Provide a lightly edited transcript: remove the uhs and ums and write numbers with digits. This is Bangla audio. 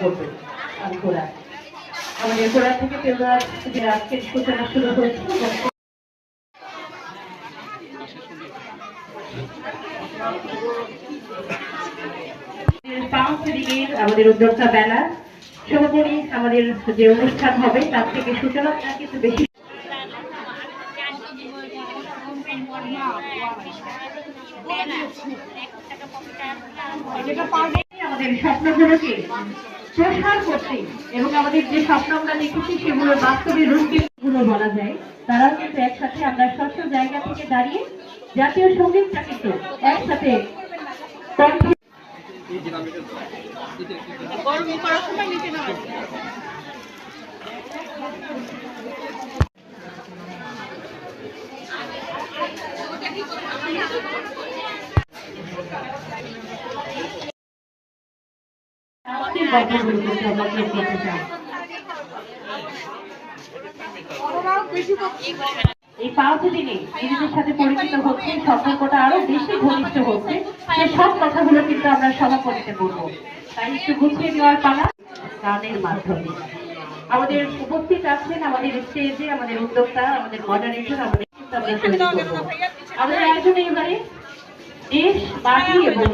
করবে ঘোড়া আমাদের ঘোড়া থেকে আজকের সূচনা শুরু হয়েছে। আমাদের উদ্যোক্তা বেলা সর্বোপরি আমাদের যে অনুষ্ঠান হবে তার থেকে সূচনাটা কিন্তু বেশি আমাদের স্বপ্নগুলোকে প্রসার করতে এবং আমাদের যে স্বপ্ন আমরা দেখেছি সেগুলো বাস্তবে রূপগুলো বলা যায় তারাও কিন্তু একসাথে আমরা স্বচ্ছ জায়গা থেকে দাঁড়িয়ে জাতীয় সঙ্গীতটা কিন্তু একসাথে এই 5 দিনে নিজেদের সাথে পরিচিত হচ্ছে, সম্পর্কটা আরো বেশি ঘনিষ্ঠ হচ্ছে। সেই সব কথাগুলো কিন্তু আমরা সমাপনীতে বলবো, তাই একটু গুছিয়ে নেওয়ার পালা গানের মাধ্যমে। আমাদের উপস্থিত আছেন আমাদের স্টেজে আমাদের উদ্যোক্তা, আমাদের মডারেটর, আমাদের আয়োজনে এবারে দেশ বাকি এবং